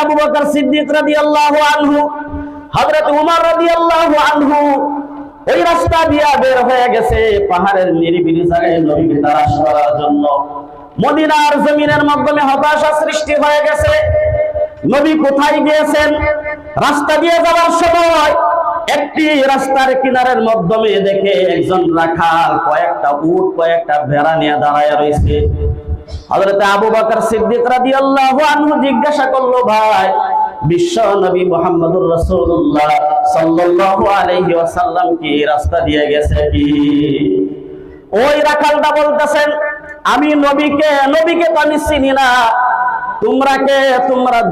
আবু বকর সিদ্দিক রাদিয়াল্লাহু আনহু, হযরত উমর রাদিয়াল্লাহু আনহু ওই রাস্তা দিয়ে বের হয়ে গেছে পাহাড়ের নিরিবিলি জায়গায় নবীকে তালাশ করার জন্য। মদিনার জমিনের মাধ্যমে হতাশা সৃষ্টি হয়ে গেছে। নবী কোথায় গিয়েছেন? রাস্তা দিয়ে যাওয়ার সময় একটি রাস্তার কিনারের মাধ্যমে দেখে একজন রাখাল কয়েকটা উট কয়েকটা ভেড়া নিয়ে দাঁড়ায় রয়েছে। হযরত আবু বকর সিদ্দিক রাদিয়াল্লাহু আনহু জিজ্ঞাসা করলো, ভাই, বিশ্ব নবী মুহাম্মদুর রাসূলুল্লাহ সাল্লাল্লাহু আলাইহি ওয়াসাল্লাম কি রাস্তা দিয়ে গেছে কি? ওই রাখালটা বলতেছেন, আমি নবীকে তো আমি চিনি না,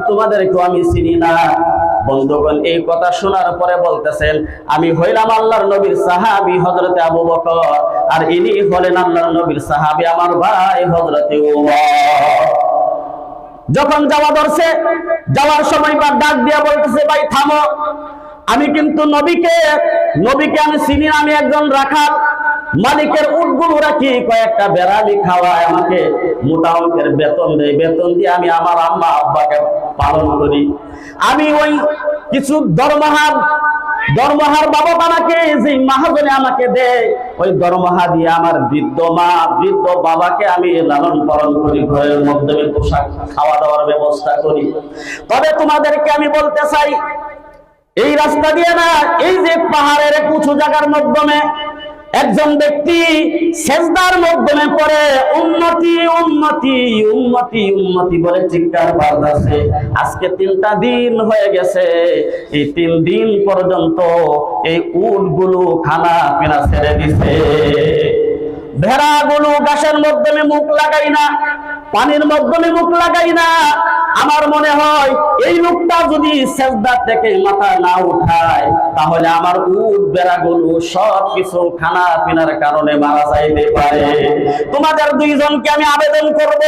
তোমাদেরকেও আমি চিনি না। বন্ধুগণ, এই কথা শোনার পরে বলতেছেন, আমি হইলাম আল্লাহর নবীর সাহাবী হযরতে আবু বকর, আর ইনি হলেন আল্লাহর নবীর সাহাবী আমার ভাই হযরতে ওমর। যখন যাওয়া ধরছে, যাওয়ার সময় বা ডাক দিয়া বলতেছে, ভাই থামো, আমি কিন্তু নবীকে আমি চিনি না, আমি একজন রাখাল, মালিকের উটগুলো রাখি, কয়েকটা বেড়ালি খাওয়ায়, আমাকে মোটা অঙ্কের বেতন দেয়, বেতন দিয়ে আমি আমার আম্মা আব্বাকে পালন করি। আমি ওই কিছু দরমহার বাবদ আমাকে যে মাহাজনে আমাকে দেয়, ওই দরমহা দিয়ে আমার বৃদ্ধ বাবাকে আমি লালন পালন করি, ঘরের মধ্যে পোশাক খাওয়া দাওয়ার ব্যবস্থা করি। তবে তোমাদেরকে আমি বলতে চাই, এই রাস্তা দিয়ে না, এই যে পাহাড়ের এক উঁচু জায়গার মাধ্যমে একজন ব্যক্তি সেজদার মাধ্যমে পড়ে উম্মতি উম্মতি উম্মতি উম্মতি বলে চিৎকার করতেছে। আজকে 3টা দিন হয়ে গেছে, এই 3 দিন পর্যন্ত এই উটগুলো খানা পিনা ছেড়ে দিছে, ভেড়াগুলো ঘাসের মাধ্যমে মুখ লাগাই না, পানির মাধ্যমে মুখ লাগাই না। আমার মনে হয় এই লোকটা যদি সেজদা থেকে মাথা না উঠায়, তাহলে আমার উট বেড়াগুলো সবকিছু খানা পিনার কারণে মারা যাইতে পারে। তোমাদের 2 জনকে আমি আবেদন করব,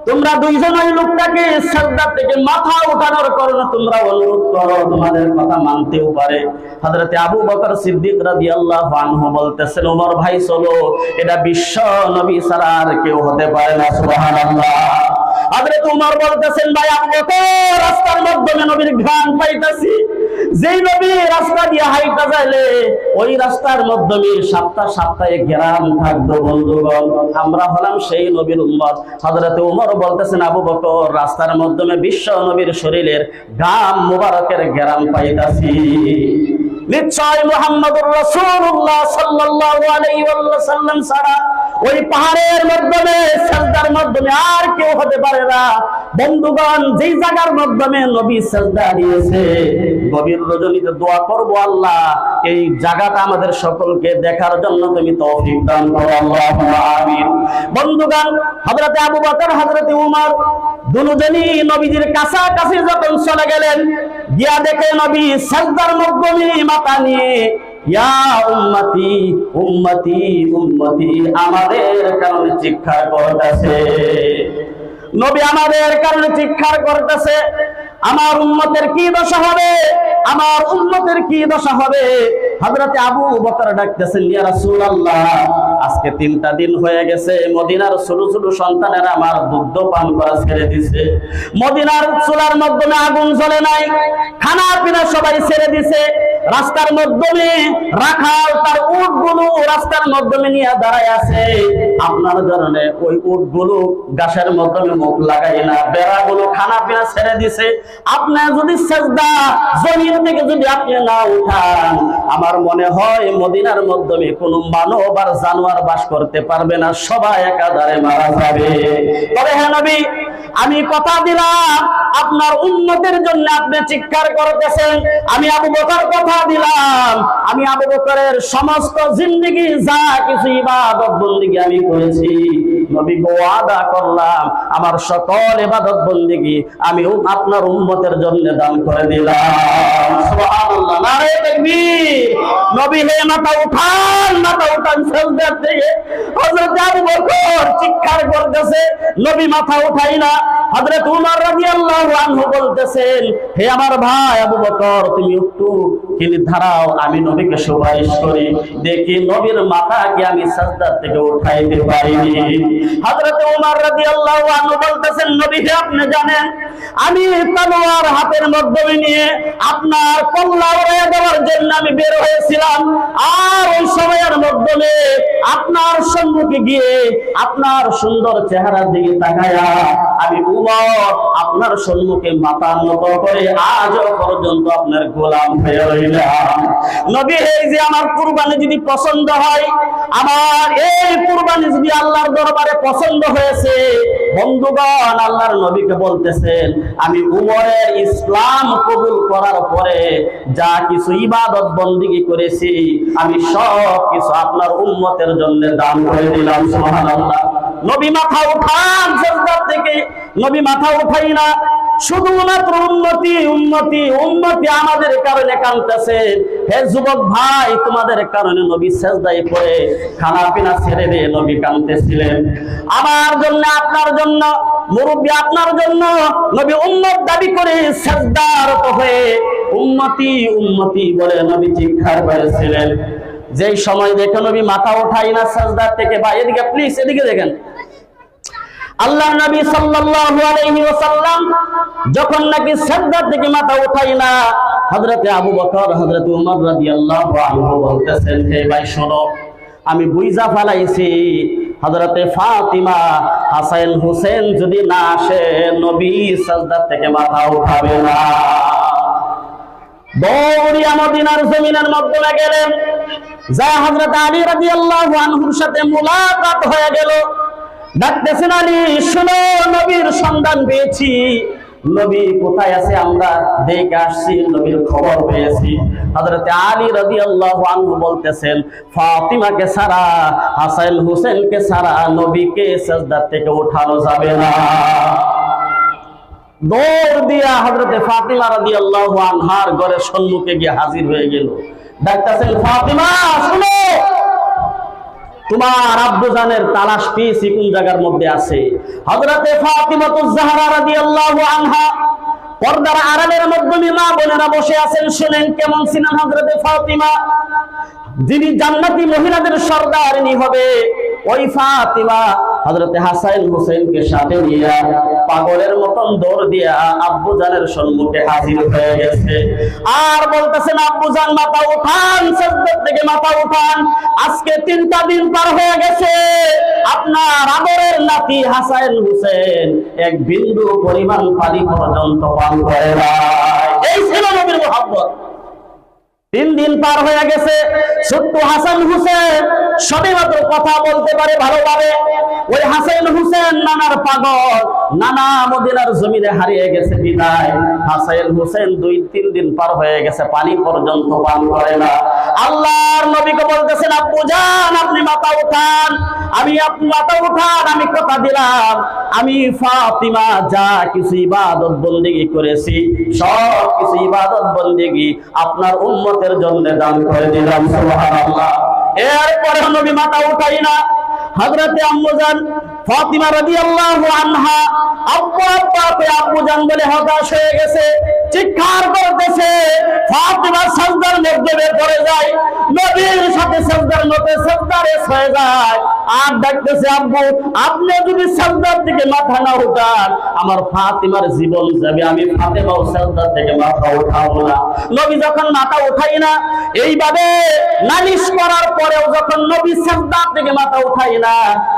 তোমরা 2 জন ওই লোকটাকে সেজদা থেকে মাথা উঠানোর কারণে তোমরা অনুরোধ করো, তোমাদের কথা মানতেও পারে। হযরতে আবু বকর সিদ্দিক রাদিয়াল্লাহু আনহু বলতেছেন, ওমর ভাই চলো, এটা বিশ্ব নবী ছাড়া আর কেউ হতে পারে না। সুবহানাল্লাহ। হযরত উমর বলতেছেন, ভাই আবু বকর, রাস্তার মাধ্যমে নবীর ঘ্রাণ পাইতাছি, যেই নবী রাস্তা দিয়ে হাইটা যাইলে ওই রাস্তার মাধ্যমে সপ্তাহে ঘেরান থাকতো। বন্ধুগণ, আমরা হলাম সেই নবীর উম্মত। হযরত উমর বলতেছেন, আবু বকর, রাস্তার মাধ্যমে বিশ্ব নবীর শরীরের ঘাম মুবারকের ঘেরান পাইতাছি। নিশ্চয় মুহাম্মদুর রাসূলুল্লাহ সাল্লাল্লাহু আলাইহি ওয়াসাল্লাম ছাড়া ওই পাহাড়ের মাধ্যমে সাজদার মাধ্যমে আর কেউ হতে পারে না। বন্ধুগণ, যেই জায়গার মাধ্যমে নবী সাজদা দিয়েছে, গভীর রজনীতে দোয়া করব, আল্লাহ এই জায়গাটা আমাদের সকলকে দেখার জন্য তুমি তৌফিক দান করো, আল্লাহুম্মা আমিন। বন্ধুগণ, হযরতে আবু বকর হযরতে উমর দুজনই নবীজির কাছাকাছি যখন চলে গেলেন, গিয়া দেখে নবী সাজদার মাধ্যমে মাথা নিয়ে ইয়া উম্মতি উম্মতি উম্মতি আমাদের কারণে চিৎকার করতেছে। নবী আমাদের কারণে চিৎকার করতেছে, আমার উম্মতের কি দশা হবে, আমার উম্মতের কি দশা হবে। হযরতে আবু বকর ডাকতেছেন, ইয়া রাসূলুল্লাহ, আজকে 3টা দিন হয়ে গেছে, মদিনার ছোট ছোট সন্তানেরা আমার দুধ পান করা ছেড়ে দিছে, মদিনার চুলার মাধ্যমে আগুন জ্বলে নাই, খানা পিনা সবাই ছেড়ে দিছে, রাস্তার মাধ্যমে রাখাল তার উটগুলো রাস্তার মাধ্যমে নিয়ে দাঁড়ায় আছে। আপনার জন্য ওই উটগুলো ঘাসের মাধ্যমে মুখ লাগাই না, বেড়াগুলো খানা পিনা ছেড়ে দিছে। আপনি যদি সেজদা জমিন থেকে যদি আপনি না উঠান, আমার মনে হয় মদিনার মাধ্যমে কোনো মানব আর জানোয়ার বাস করতে পারবে না, সবাই একাধারে মারা যাবে। তবে হ্যাঁ নবী, আমি কথা দিলাম আপনার উম্মতের জন্য আপনি চিৎকার করতেছেন, আমি আবু বকর কথা দিলাম, আমি আবু বকরের সমস্ত জিন্দেগি যা কিছু ইবাদত বন্দেগি আমি করেছি, নবীকে ওয়াদা করলাম আমার সকল ইবাদত বন্দেগি আমি আপনার উম্মতের জন্য দান করে দিলাম। সুবহানাল্লাহ, নারে তাকবীর। নবী হে মাথা উঠান সাজদা থেকে। হযরত আবু বকর চিৎকার করতেছে, নবী মাথা উঠাই না। হযরত উমর রাদিয়াল্লাহু আনহু বলতেছেন, হে আমার ভাই আবু বকর, তুমি একটু কিলি ধারাও, আমি নবীকে সুপারিশ করি, দেখি নবীর মাথাকে আমি সাজদা থেকে উঠাইতে পারিনি। হযরত ওমর রাদিয়াল্লাহু আনহু বলতেছেন, নবী হে, আপনি জানেন আমি তলোয়ার হাতের মধ্যে নিয়ে আপনার কল্লা উড়িয়ে দেওয়ার জন্য আমি বের হয়েছিলাম। আর ওই সময়ের মধ্যে আপনার সম্মুখে গিয়ে আপনার সুন্দর চেহারার দিকে তাকায়া আমি উমর আপনার সম্মুখে মাথা নত করে আজও পর্যন্ত আপনার গোলাম হয়ে রইলাম। নবী, এই যে আমার কুরবানি যদি পছন্দ হয়, আমার এই কুরবানি যদি আল্লাহর দরবারে পছন্দ হয়েছে, বন্ধুগণ আল্লাহর নবীকে বলতেছেন, আমি উমরের ইসলাম কবুল করার পরে যা কিছু ইবাদত বন্দেগী করেছি আমি সব কিছু আপনার উম্মতের জন্য দান করে দিলাম। সুবহানাল্লাহ। নবী মাথা উঠান সিজদা থেকে, নবী মাথা উঠাই না, শুধুমাত্র উম্মতি উম্মতি উম্মতি আমাদের কারণে কাঁদতেছে। হে যুবক ভাই, তোমাদের কারণে নবী সিজদায় পড়ে খানা পিনা ছেড়ে দিয়ে নবী কাঁদতেছিলেন। আমার জন্য, আপনার জন্য, মুরব্বী আপনার জন্য নবী উম্মত দাবি করে সিজদারত হয়ে উম্মতি উম্মতি বলে নবী চিৎকার করেছিলেন। যেই সময় দেখে নবী মাথা উঠাই না সিজদা থেকে, বা এদিকে প্লিজ এদিকে দেখেন, আল্লাহ নবী সাল্লাল্লাহু আলাইহি ওয়াসাল্লাম যখন নাকি সিজদা থেকে মাথা উঠাই না, হযরতে আবু বকর হযরতে ওমর রাদিয়াল্লাহু আনহু বলতেছেন, হে ভাই শোনো, আমি বুঝা ফেলাইছি হযরতে ফাতিমা হাসান হোসেন যদি না আসে নবী সিজদা থেকে মাথা উঠাবে না। দৌড়িয়া মদিনার জমিনের মধ্যে গেলেন, যা হযরত আলী রাদিয়াল্লাহু আনহুর সাথে মুলাকাত হয়ে গেল। ডাকতেছেন, আলী শুনো, নবীর সন্ধান পেয়েছি, নবী কোথায় আছে আমরা দেখে আসছি, নবীর খবর পেয়েছি। হযরত আলী রাদিয়াল্লাহু আনহু বলতেছেন, ফাতিমাকে ছাড়া, হাসান হোসেনকে ছাড়া নবীকে সিজদা থেকে ওঠানো যাবে না। দৌড় দিয়া হযরতে ফাতিমা রাদিয়াল্লাহু আনহার ঘরের সম্মুখে গিয়ে হাজির হয়ে গেল। ডাকতেছেন, ফাতিমা শুনো, তোমার আব্বুজানের তালাশ পেয়েছি, কোন জায়গার মধ্যে আছে। হযরতে ফাতিমাতুজ জাহরা রাদিয়াল্লাহু আনহা পর্দার আড়ালের মধ্যে মা বোনেরা বসে আছেন। শুনেন কেমন ছিলেন হযরতে ফাতিমা, যিনি জান্নাতি মহিলাদের সর্দারিনী হবে। ওই ফাতিমা হযরতে হাসান হোসেনকে সাথে নিয়ে পাগলের মতন দৌড় দিয়া আব্বুজানের সম্মুখে হাজির হয়ে গেছে। আর বলতেছেন, আব্বুজান মাথা উঠান, সিজদা থেকে মাথা উঠান, আজকে 3টা দিন পার হয়ে গেছে, আপনার আদরের নাতি হাসান হোসেন এক বিন্দু পরিমাণ পানি পর্যন্ত পান করে নাই। এই ছিল নবীর মুহাব্বত। 3 দিন পার হয়ে গেছে, ছোট্ট হাসান হোসেন সবেমাত্র কথা বলতে পারে ভালোভাবে। ওই হাসান হোসেন নানার পাগল, নানা মদিনার জমিনে হারিয়ে গেছে বিদায় হাসান হোসেন 2-3 দিন পার হয়ে গেছে, পানি পর্যন্ত পান করে না। আল্লাহর নবীকে বলতেছেন, আব্বুজান আপনি মাথা উঠান, আপনি মাথা উঠান, আমি কথা দিলাম আমি ফাতিমা যা কিছু ইবাদত বন্দেগী করেছি সব কিছু ইবাদত বন্দেগী আপনার উম্মতের জন্য দান করে দিলাম। সুবহানাল্লাহ। এরপরে নবী মাথা উঠাই না। হযরতে আম্মুজান ফাতিমা রাদিয়াল্লাহু আনহা আব্বা আব্বা কে আব্বুজান বলে হতাশ হয়ে গেছে, চিৎকার করতেছে। ফাতিমা সিজদার মধ্যে বের করে যায়, নবীর সাথে সিজদার মধ্যে সিজদারে হয়ে যায়। আর ডাকতেছে, আব্বু আপনি যদি সিজদার থেকে মাথা না উঠান আমার ফাতিমার জীবন যাবে, আমি ফাতিমাও সিজদার থেকে মাথা উঠাবো না। নবী যখন মাথা উঠাই না, এইভাবে নালিশ করার পরেও যখন নবী সিজদা থেকে মাথা উঠাই না,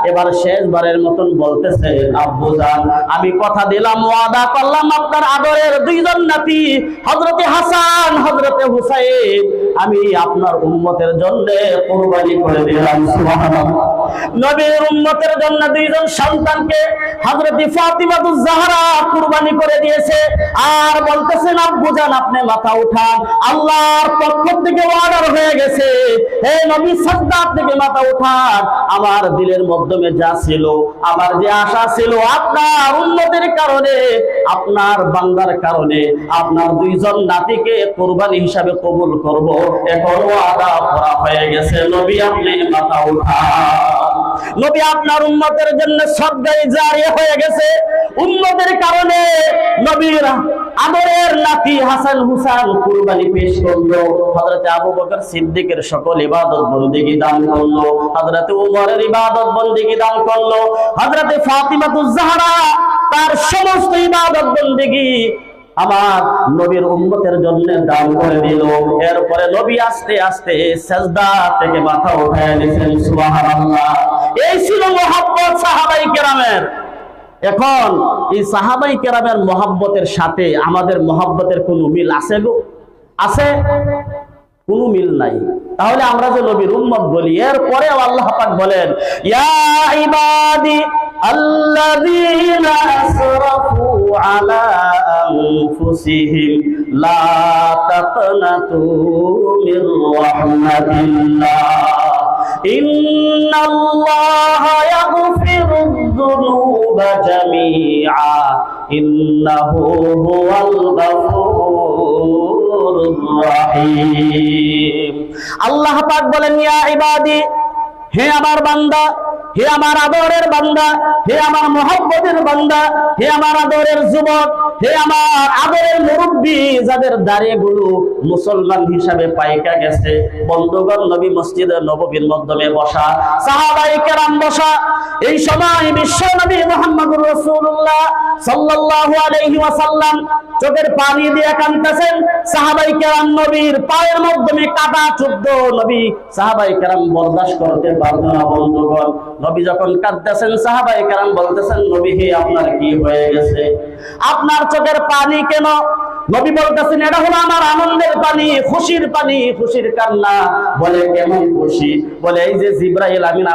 এবার শেষবারের মতন বলতেছে, আব্বুজান আমি কথা দিলাম, ওয়াদা করলাম আপনার আদরের 2 জন নাতি হযরতে হাসান হযরতে হুসাইন আমি আপনার উম্মতের জন্য কুরবানি করে দিলাম। সুবহানাল্লাহ। নবীর উম্মতের জন্য 2 জন সন্তানকে হযরতে ফাতিমাতুজ জাহরা কুরবানি করে দিয়েছে। আর বলতেছেন, আব্বুজান আপনি মাথা উঠান, আল্লাহর পক্ষ থেকে অর্ডার হয়ে গেছে, হে নবী সিজদা থেকে মাথা উঠান। আমার দিলের মাধ্যমে যা ছিল, আমার যে আশা ছিল আপনার উম্মতের কারণে, আপনার বান্দার কারণে আপনার 2 জন নাতিকে কুরবানি হিসাবে কবুল করব, এখন ওয়াদা করা হয়ে গেছে। গেছে, নবী আপনি মাথা উঠান। নবী আপনার উম্মতের জন্য সদকায়ে জারিয়া হয়ে গেছে। উম্মতের কারণে নবীর আদরের নাতি হাসান হুসাইন কুরবানি পেশ করলো। হযরত আবু বকর সিদ্দিকের সকল ইবাদত বন্দেগী দান করলো। হযরত উমরের ইবাদত বন্দেগী দান করলো। হযরত ফাতিমাতুজ জাহরা তার সমস্ত ইবাদত বন্দেগী আমার নবীর উম্মতের জন্য দান করে দিল। এরপরে নবী আস্তে আস্তে সিজদা থেকে মাথা উঠায় নিয়েছেন। সুবহানাল্লাহ। এই ছিল মুহাব্বত সাহাবায়ে কেরামের। এখন এই সাহাবায়ে কেরামের মুহাব্বতের সাথে আমাদের মুহাব্বতের কোনো মিল আছে গো? আছে? কোনো মিল নাই। তাহলে আমরা যে নবীর উম্মত বলি, এরপরে আল্লাহ পাক বলেন ইয়া ইবাদি আল্লাযীনা আসরাফু আলা আনফুসিহিম লা তাকনাতু মির রাহমাতিল্লাহ ইন্নাল্লাহা ইয়াগফিরুয যুনুবা জামিআ ইন্নাহু হুয়াল গাফুরুর রাহিম। আল্লাহ পাক বলেন ইয়া ইবাদি, হে আমার বান্দা, হে আমার আদরের বান্দা, হে আমার মুহাব্বতের বান্দা, হে আমার আদরের যুবক, হে আমার আদরের মুরব্বী যাদের দাড়িগুলো মুসলমান হিসাবে পাইকা গেছে। বন্ধুগণ, নবী মসজিদে নববীর মাধ্যমে বসা, সাহাবায়ে কেরাম বসা। এই সময় বিশ্ব নবী মুহাম্মদুর রাসূলুল্লাহ সাল্লাল্লাহু আলাইহি ওয়াসাল্লাম চোখের পানি দিয়ে কাঁদতেছেন। সাহাবায়ে কেরাম নবীর পায়ের মাধ্যমে কাটা চুব্ধ। নবী সাহাবায়ে কেরাম বরদাস্ত করতে পারত না। বন্ধুগণ, নবী যখন কাঁদতেছেন, সাহাবায়ে কেরাম বলতেছেন নবী হে আপনার কি হয়ে গেছে? আপনার চোখের পানি কেন? নবী বলতেছেন এটা হলো আমার আনন্দের পানি, খুশির পানি, খুশির কান্না। বলে কেমন খুশি? বলে এই যে জিবরাইল আমিন